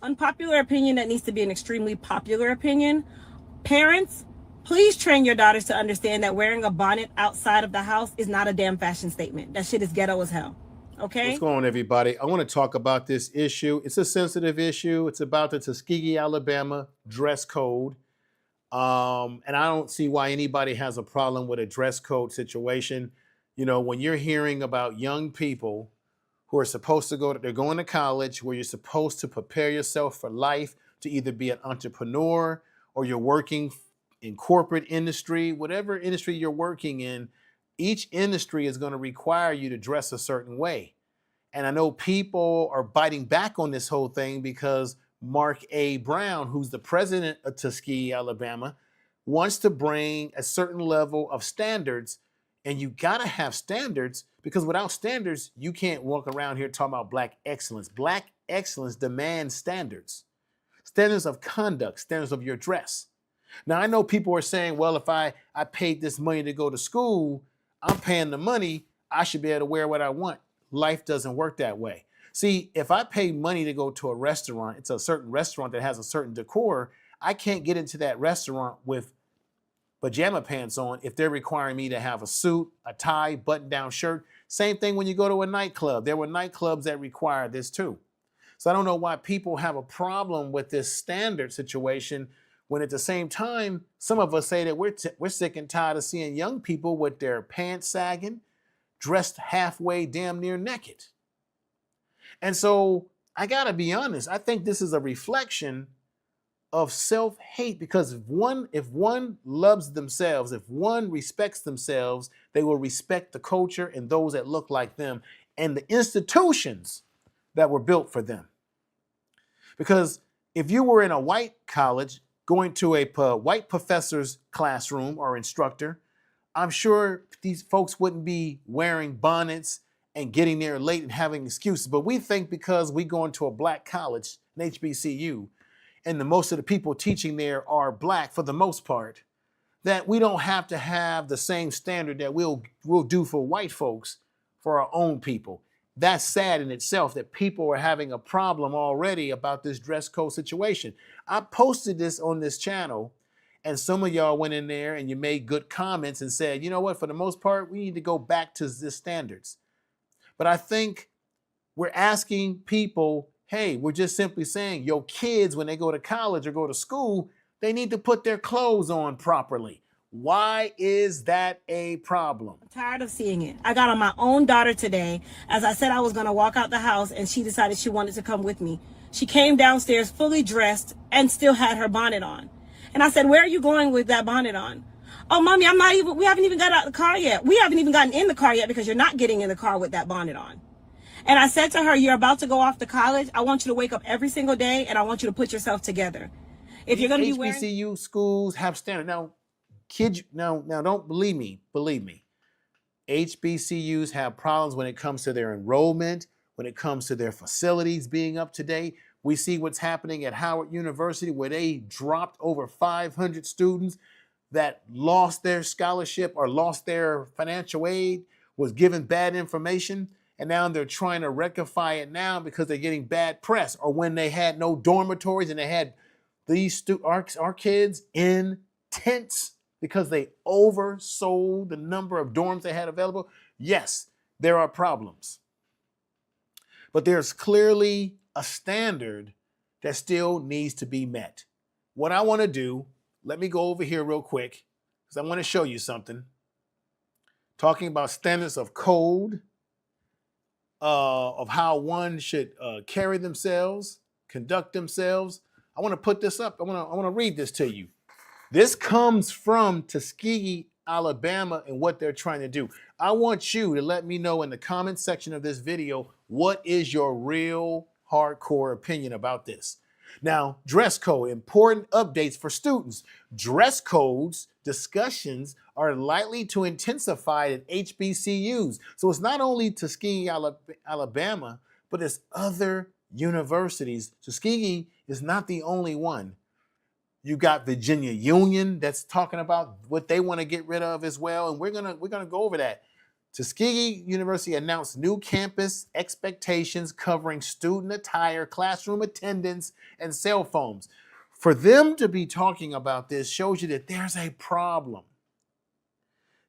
Unpopular opinion that needs to be an extremely popular opinion. Parents, please train your daughters to understand that wearing a bonnet outside of the house is not a damn fashion statement. That shit is ghetto as hell. What's Okay? going on, everybody? I want to talk about this issue. It's a sensitive issue. It's about the Tuskegee, Alabama dress code. And I don't see why anybody has a problem with a dress code situation. You know, when you're hearing about young people who are supposed to they're going to college, where you're supposed to prepare yourself for life to either be an entrepreneur or you're working in corporate industry, whatever industry you're working in, each industry is going to require you to dress a certain way. And I know people are biting back on this whole thing because Mark A. Brown, who's the president of Tuskegee, Alabama, wants to bring a certain level of standards. And you got to have standards because without standards, you can't walk around here talking about black excellence. Black excellence demands standards, standards of conduct, standards of your dress. Now, I know people are saying, well, if I paid this money to go to school, I'm paying the money, I should be able to wear what I want. Life doesn't work that way. See, if I pay money to go to a restaurant, it's a certain restaurant that has a certain decor, I can't get into that restaurant with pajama pants on if they're requiring me to have a suit, a tie, button-down shirt. Same thing when you go to a nightclub. There were nightclubs that required this too. So I don't know why people have a problem with this standard situation when at the same time, some of us say that we're sick and tired of seeing young people with their pants sagging, dressed halfway damn near naked. And so I gotta be honest, I think this is a reflection of self-hate because if one loves themselves, if one respects themselves, they will respect the culture and those that look like them and the institutions that were built for them. Because if you were in a white college going to a white professor's classroom or instructor, I'm sure these folks wouldn't be wearing bonnets and getting there late and having excuses. But we think because we go into a black college, an HBCU, and most of the people teaching there are black for the most part, that we don't have to have the same standard that we'll do for white folks for our own people. That's sad in itself that people are having a problem already about this dress code situation. I posted this on this channel and some of y'all went in there and you made good comments and said, you know what, for the most part, we need to go back to the standards. But I think we're asking people, hey, we're just simply saying your kids, when they go to college or go to school, they need to put their clothes on properly. Why is that a problem? I'm tired of seeing it. I got on my own daughter today. As I said, I was going to walk out the house and she decided she wanted to come with me. She came downstairs fully dressed and still had her bonnet on. And I said, where are you going with that bonnet on? Oh, mommy, we haven't even got out of the car yet. We haven't even gotten in the car yet because you're not getting in the car with that bonnet on. And I said to her, you're about to go off to college. I want you to wake up every single day and I want you to put yourself together. If you're going to be wearing... HBCU schools have standards. Now, kids, now don't believe me. HBCUs have problems when it comes to their enrollment, when it comes to their facilities being up to date. We see what's happening at Howard University where they dropped over 500 students that lost their scholarship or lost their financial aid, was given bad information, and now they're trying to rectify it now because they're getting bad press. Or when they had no dormitories and they had our kids in tents because they oversold the number of dorms they had available. Yes, there are problems. But there's clearly a standard that still needs to be met. What I want to do, let me go over here real quick because I want to show you something. Talking about standards of code, of how one should carry themselves, conduct themselves. I want to put this up. I want to read this to you. This comes from Tuskegee, Alabama, and what they're trying to do. I want you to let me know in the comment section of this video, what is your real hardcore opinion about this? Now, dress code, important updates for students. Dress codes discussions are likely to intensify at HBCUs. So it's not only Tuskegee, Alabama, but it's other universities. Tuskegee is not the only one. You got Virginia Union that's talking about what they want to get rid of as well, and we're gonna go over that. Tuskegee University announced new campus expectations covering student attire, classroom attendance, and cell phones. For them to be talking about this shows you that there's a problem.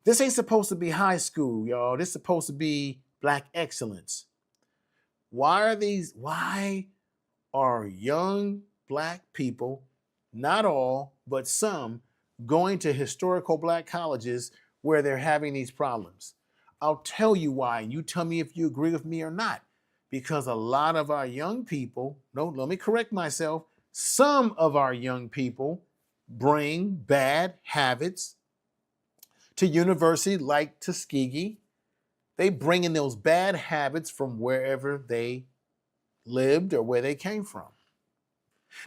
This ain't supposed to be high school, y'all. This is supposed to be Black excellence. Why are young Black people, not all, but some, going to historical Black colleges where they're having these problems? I'll tell you why, and you tell me if you agree with me or not. Because a lot of our young people, no, let me correct myself, some of our young people bring bad habits to university like Tuskegee. They bring in those bad habits from wherever they lived or where they came from.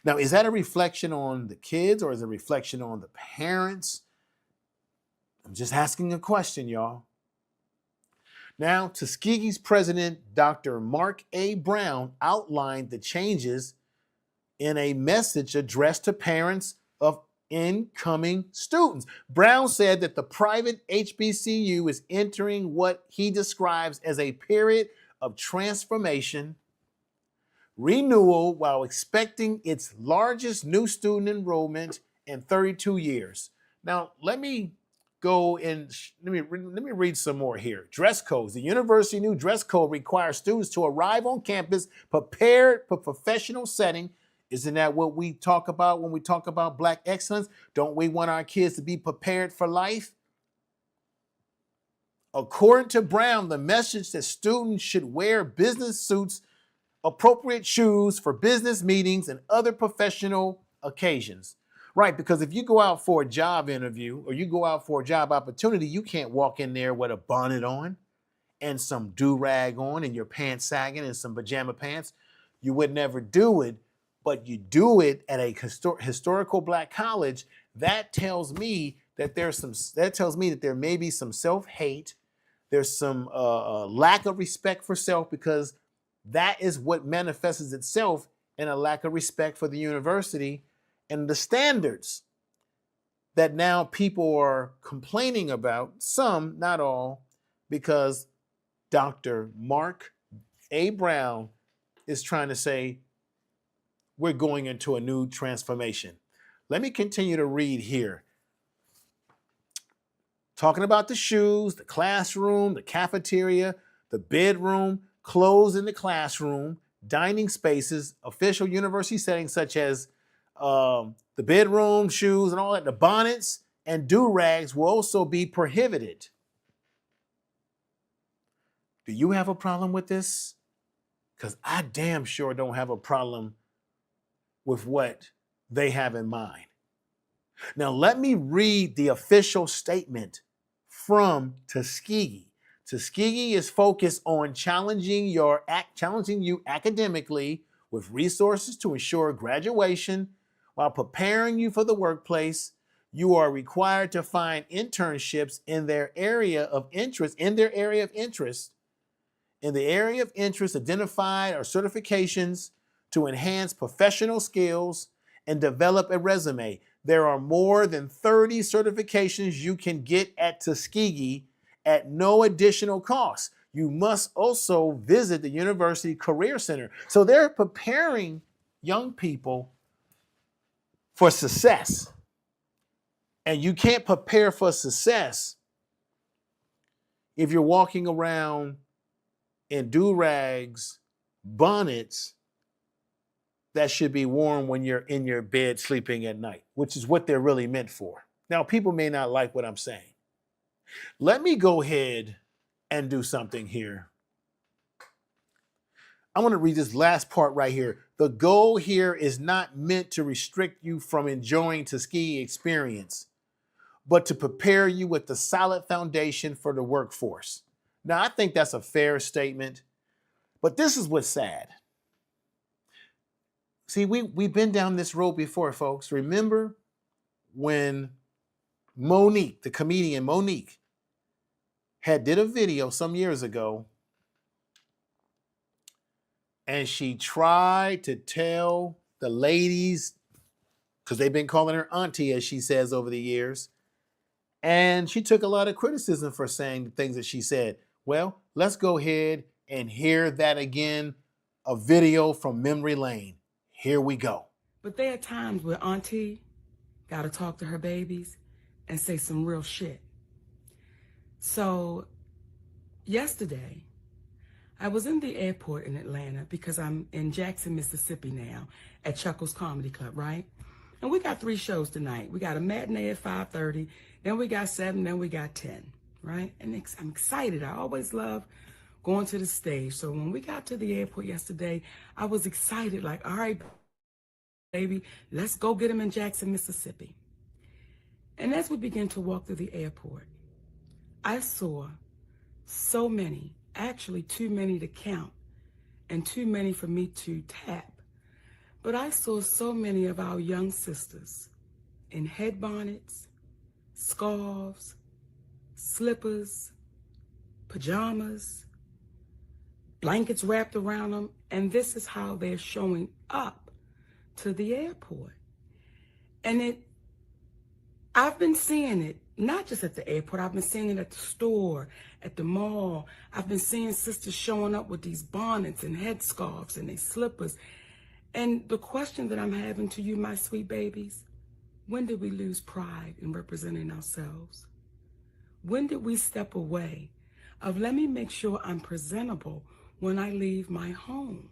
Now, is that a reflection on the kids or is it a reflection on the parents? I'm just asking a question, y'all. Now, Tuskegee's president, Dr. Mark A. Brown, outlined the changes in a message addressed to parents of incoming students. Brown said that the private HBCU is entering what he describes as a period of transformation, renewal, while expecting its largest new student enrollment in 32 years. Now, let me go and let me read some more here. Dress codes. The university new dress code requires students to arrive on campus prepared for professional setting. Isn't that what we talk about when we talk about Black excellence? Don't we want our kids to be prepared for life? According to Brown, the message that students should wear business suits, appropriate shoes for business meetings and other professional occasions. Right, because if you go out for a job interview or you go out for a job opportunity, you can't walk in there with a bonnet on and some do-rag on and your pants sagging and some pajama pants. You would never do it, but you do it at a historical Black college. That tells me that there may be some self-hate. There's some lack of respect for self, because that is what manifests itself in a lack of respect for the university and the standards that now people are complaining about, some, not all, because Dr. Mark A. Brown is trying to say we're going into a new transformation. Let me continue to read here. Talking about the shoes, the classroom, the cafeteria, the bedroom, clothes in the classroom, dining spaces, official university settings such as the bedroom, shoes, and all that, the bonnets and do-rags will also be prohibited. Do you have a problem with this? Because I damn sure don't have a problem with what they have in mind. Now, let me read the official statement from Tuskegee. Tuskegee is focused on challenging you academically with resources to ensure graduation. While preparing you for the workplace, you are required to find internships in their area of interest, identified, or certifications to enhance professional skills and develop a resume. There are more than 30 certifications you can get at Tuskegee at no additional cost. You must also visit the University Career Center. So they're preparing young people for success. And you can't prepare for success if you're walking around in do-rags, bonnets that should be worn when you're in your bed sleeping at night, which is what they're really meant for. Now, people may not like what I'm saying. Let me go ahead and do something here. I want to read this last part right here. The goal here is not meant to restrict you from enjoying Tuskegee experience, but to prepare you with the solid foundation for the workforce. Now, I think that's a fair statement, but this is what's sad. See, we've been down this road before, folks. Remember when Monique, the comedian Monique, did a video some years ago, and she tried to tell the ladies, because they've been calling her auntie, as she says, over the years, and she took a lot of criticism for saying the things that she said. Well, let's go ahead and hear that again, a video from memory lane. Here we go. But there are times where Auntie got to talk to her babies and say some real shit. So yesterday, I was in the airport in Atlanta because I'm in Jackson, Mississippi now at Chuckles Comedy Club, right? And we got 3 shows tonight. We got a matinee at 5:30, then we got 7, then we got 10, right? And I'm excited. I always love going to the stage. So when we got to the airport yesterday, I was excited, like, all right, baby, let's go get them in Jackson, Mississippi. And as we began to walk through the airport, I saw so many, actually too many to count and too many for me to tap. But I saw so many of our young sisters in head bonnets, scarves, slippers, pajamas, blankets wrapped around them, and this is how they're showing up to the airport. And I've been seeing it, not just at the airport, I've been seeing it at the store, at the mall. I've been seeing sisters showing up with these bonnets and headscarves and their slippers. And the question that I'm having to you, my sweet babies, when did we lose pride in representing ourselves? When did we step away of, let me make sure I'm presentable when I leave my home?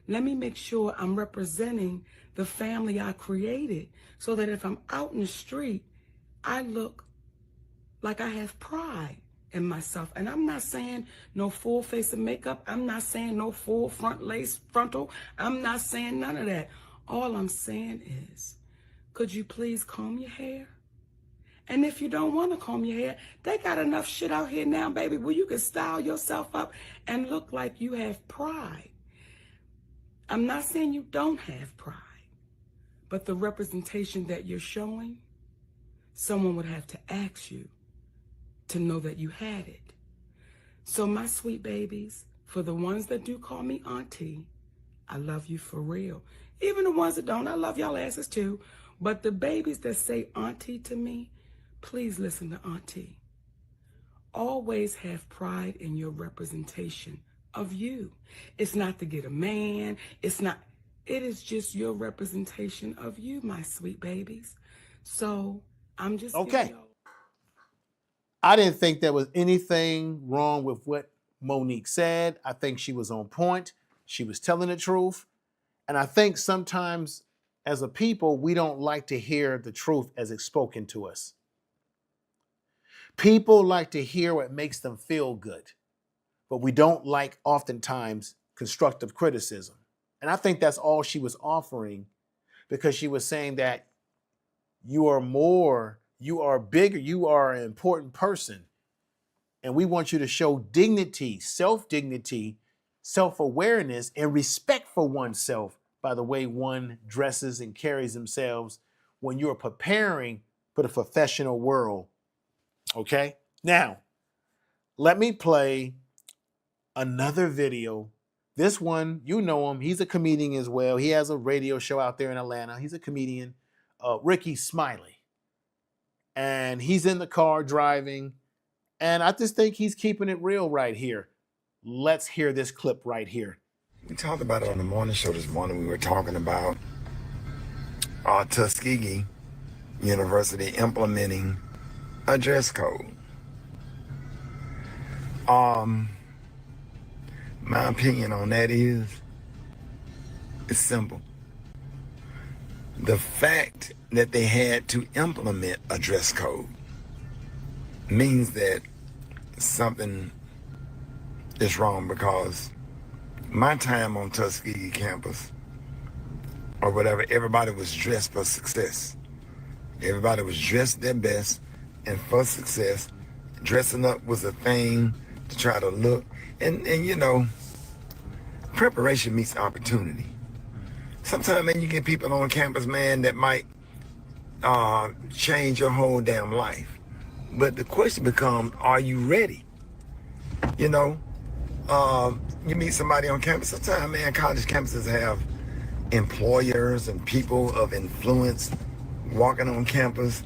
Let me make sure I'm representing the family I created so that if I'm out in the street, I look like I have pride in myself. And I'm not saying no full face of makeup. I'm not saying no full front lace frontal. I'm not saying none of that. All I'm saying is, could you please comb your hair? And if you don't want to comb your hair, they got enough shit out here now, baby, where you can style yourself up and look like you have pride. I'm not saying you don't have pride, but the representation that you're showing, someone would have to ask you to know that you had it. So my sweet babies, for the ones that do call me auntie, I love you for real. Even the ones that don't, I love y'all asses too. But the babies that say auntie to me, please listen to auntie. Always have pride in your representation of you. It's not to get a man. It is just your representation of you, my sweet babies. So I'm just Okay. I didn't think there was anything wrong with what Monique said. I think she was on point. She was telling the truth. And I think sometimes as a people, we don't like to hear the truth as it's spoken to us. People like to hear what makes them feel good, but we don't like oftentimes constructive criticism. And I think that's all she was offering, because she was saying that you are more, you are bigger, you are an important person. And we want you to show dignity, self-dignity, self-awareness, and respect for oneself by the way one dresses and carries themselves when you're preparing for the professional world. Okay? Now, let me play another video. This one, you know him. He's a comedian as well. He has a radio show out there in Atlanta. He's a comedian, Ricky Smiley. And he's in the car driving. And I just think he's keeping it real right here. Let's hear this clip right here. We talked about it on the morning show this morning. We were talking about Tuskegee University implementing a dress code. My opinion on that is, it's simple. The fact that they had to implement a dress code means that something is wrong, because my time on Tuskegee campus or whatever, everybody was dressed for success. Everybody was dressed their best, and for success, dressing up was a thing to try to look. And you know, preparation meets opportunity. Sometimes, man, you get people on campus, man, that might change your whole damn life. But the question becomes, are you ready? You know, you meet somebody on campus. Sometimes, man, college campuses have employers and people of influence walking on campus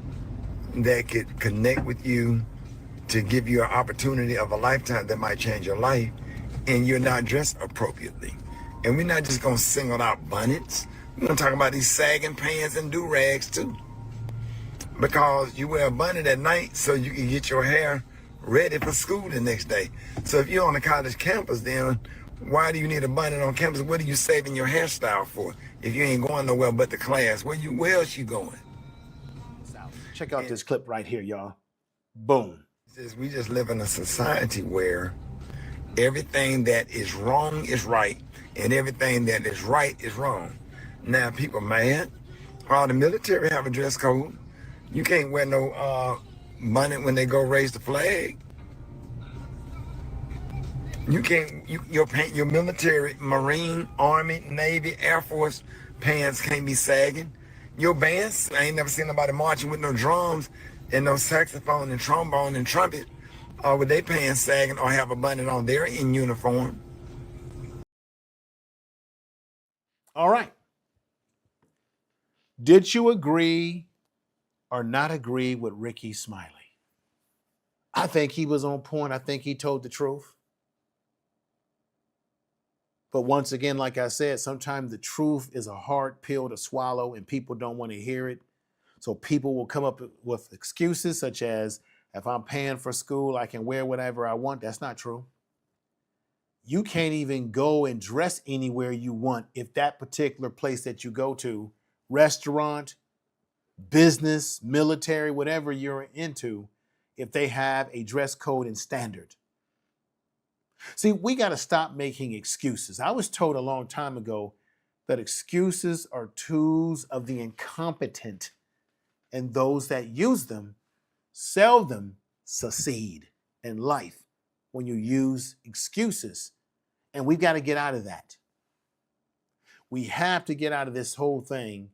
that could connect with you to give you an opportunity of a lifetime that might change your life, and you're not dressed appropriately. And we're not just going to single out bonnets. We're going to talk about these sagging pants and do-rags too. Because you wear a bonnet at night so you can get your hair ready for school the next day. So if you're on a college campus, then why do you need a bonnet on campus? What are you saving your hairstyle for if you ain't going nowhere but the class? Where else you going? Check out this clip right here, y'all. Boom. We just live in a society where everything that is wrong is right and everything that is right is wrong. Now people mad. The military have a dress code. You can't wear no bonnet when they go raise the flag. You can't. Your military, Marine, Army, Navy, Air Force pants can't be sagging. Your bands, I ain't never seen nobody marching with no drums and no saxophone and trombone and trumpet, with their pants sagging or have a bonnet on. They're in uniform. All right. Did you agree or not agree with Ricky Smiley? I think he was on point. I think he told the truth. But once again, like I said, sometimes the truth is a hard pill to swallow and people don't want to hear it. So people will come up with excuses such as, if I'm paying for school, I can wear whatever I want. That's not true. You can't even go and dress anywhere you want if that particular place that you go to, restaurant, business, military, whatever you're into, if they have a dress code and standard. See, we got to stop making excuses. I was told a long time ago that excuses are tools of the incompetent, and those that use them seldom succeed in life when you use excuses. And we've got to get out of that. We have to get out of this whole thing,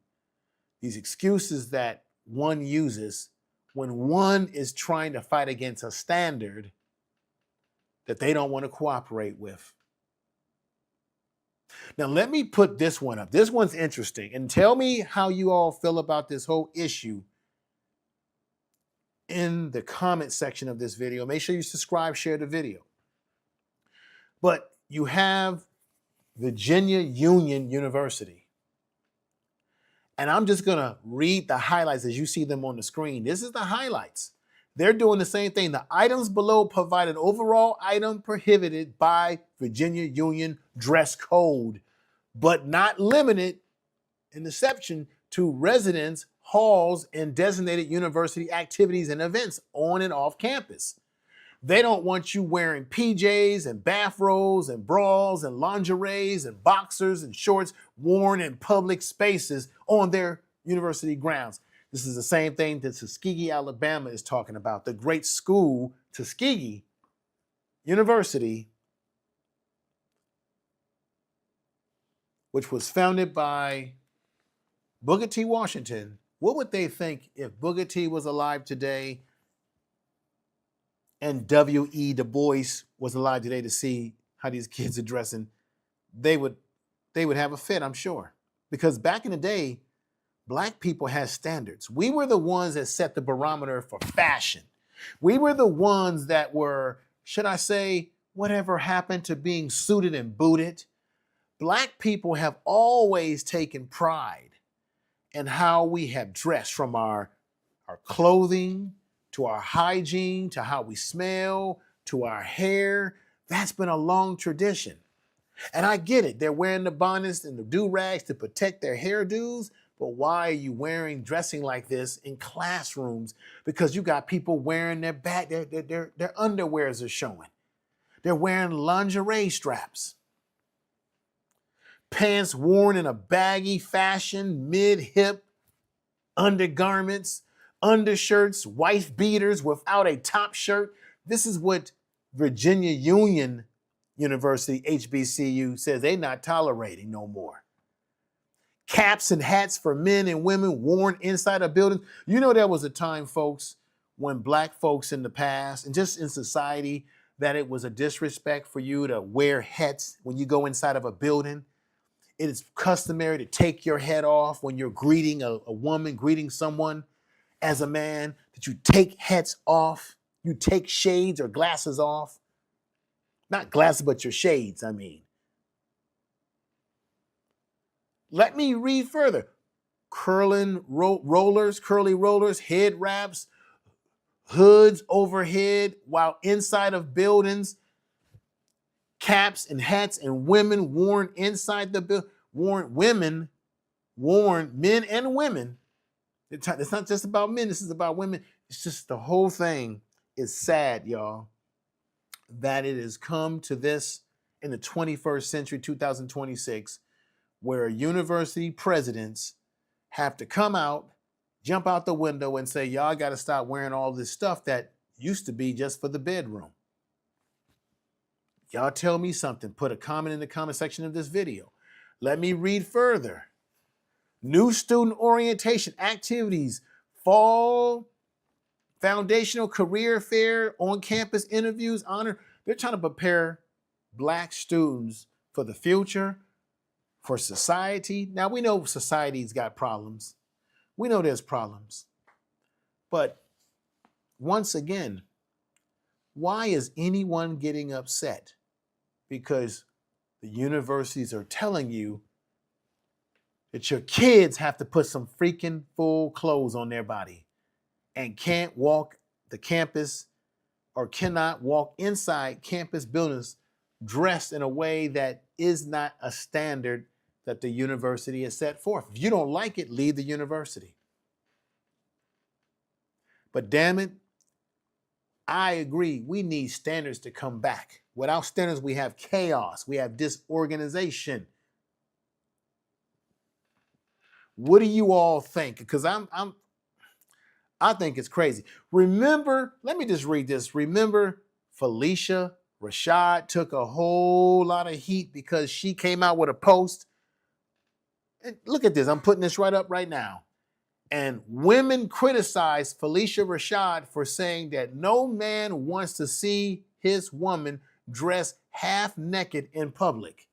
these excuses that one uses when one is trying to fight against a standard that they don't want to cooperate with. Now, let me put this one up. This one's interesting. And tell me how you all feel about this whole issue in the comment section of this video. Make sure you subscribe, share the video. But you have Virginia Union University. And I'm just going to read the highlights as you see them on the screen. This is the highlights. They're doing the same thing. The items below provide an overall item prohibited by Virginia Union dress code, but not limited in the section to residence halls and designated university activities and events on and off campus. They don't want you wearing PJs and bathrobes and bras and lingeries and boxers and shorts worn in public spaces on their university grounds. This is the same thing that Tuskegee, Alabama is talking about. The great school, Tuskegee University, which was founded by Booker T. Washington. What would they think if Booker T. was alive today and W.E. Du Bois was alive today to see how these kids are dressing? They would have a fit, I'm sure. Because back in the day, Black people had standards. We were the ones that set the barometer for fashion. We were the ones that were, should I say, whatever happened to being suited and booted. Black people have always taken pride in how we have dressed, from our clothing to our hygiene to how we smell to our hair. That's been a long tradition. And I get it. They're wearing the bonnets and the do-rags to protect their hairdos. But why are you dressing like this in classrooms? Because you got people wearing their underwears are showing. They're wearing lingerie straps. Pants worn in a baggy fashion, mid-hip, undergarments, undershirts, wife beaters without a top shirt. This is what Virginia Union University, HBCU, says they're not tolerating no more. Caps and hats for men and women worn inside a building. You know, there was a time, folks, when Black folks in the past and just in society, that it was a disrespect for you to wear hats when you go inside of a building. It is customary to take your head off when you're greeting a woman, greeting someone as a man, that you take hats off. You take shades or glasses off. Not glasses, but your shades, I mean. Let me read further. Curly rollers, head wraps, hoods overhead while inside of buildings, caps and hats and women worn inside the building, men and women. It's not just about men, this is about women. It's just the whole thing is sad, y'all, that it has come to this in the 21st century, 2026, where university presidents have to come out, jump out the window and say, y'all got to stop wearing all this stuff that used to be just for the bedroom. Y'all tell me something. Put a comment in the comment section of this video. Let me read further. New student orientation activities, fall foundational career fair, on-campus interviews, honor. They're trying to prepare Black students for the future, for society. Now, we know society's got problems. We know there's problems. But once again, why is anyone getting upset? Because the universities are telling you that your kids have to put some freaking full clothes on their body and can't walk the campus or cannot walk inside campus buildings dressed in a way that is not a standard that the university has set forth. If you don't like it, leave the university. But damn it, I agree, we need standards to come back. Without standards, we have chaos, we have disorganization. What do you all think? Because I think it's crazy. Remember, let me just read this. Remember, Felicia Rashad took a whole lot of heat because she came out with a post. And look at this. I'm putting this right up right now. And women criticized Felicia Rashad for saying that no man wants to see his woman dressed half naked in public.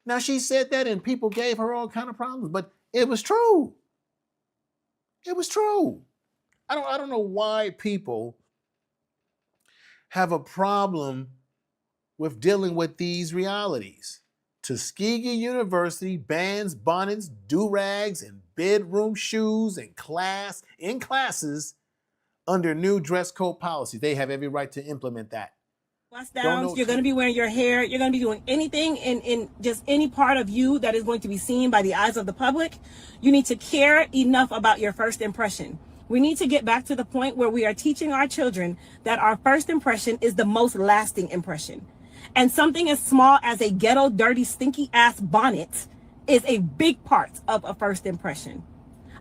Now, she said that and people gave her all kind of problems, but it was true. It was true. I don't know why people have a problem with dealing with these realities. Tuskegee University bans bonnets, durags, and bedroom shoes in classes under new dress code policy. They have every right to implement that. Bust downs, you're going to be wearing your hair, you're going to be doing anything in just any part of you that is going to be seen by the eyes of the public. You need to care enough about your first impression. We need to get back to the point where we are teaching our children that our first impression is the most lasting impression. And something as small as a ghetto, dirty, stinky ass bonnet is a big part of a first impression.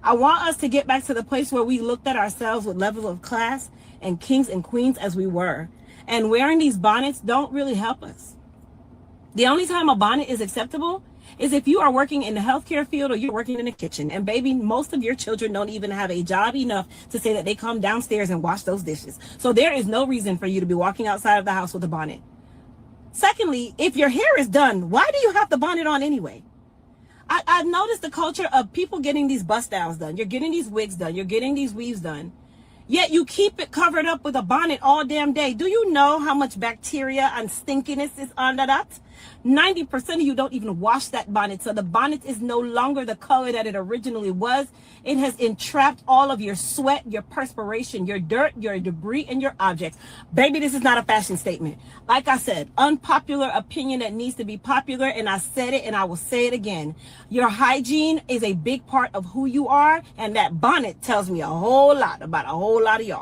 I want us to get back to the place where we looked at ourselves with levels of class and kings and queens as we were. And wearing these bonnets don't really help us. The only time a bonnet is acceptable is if you are working in the healthcare field or you're working in the kitchen. And baby, most of your children don't even have a job enough to say that they come downstairs and wash those dishes. So there is no reason for you to be walking outside of the house with a bonnet. Secondly, if your hair is done, why do you have the bonnet on anyway? I've noticed the culture of people getting these bust downs done. You're getting these wigs done. You're getting these weaves done. Yet you keep it covered up with a bonnet all damn day. Do you know how much bacteria and stinkiness is under that? 90% of you don't even wash that bonnet. So the bonnet is no longer the color that it originally was. It has entrapped all of your sweat, your perspiration, your dirt, your debris, and your objects. Baby, this is not a fashion statement. Like I said, unpopular opinion that needs to be popular. And I said it and I will say it again. Your hygiene is a big part of who you are. And that bonnet tells me a whole lot about a whole lot of y'all.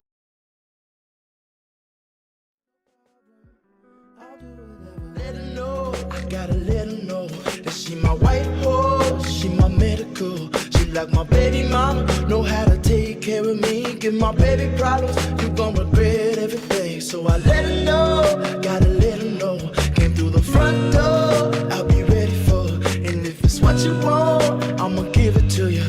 I gotta let her know that she my white horse, she my medical. She like my baby mama, know how to take care of me. Give my baby problems, you gon' regret every day. So I let her know, gotta let her know. Came through the front door, I'll be ready for her. And if it's what you want, I'ma give it to you.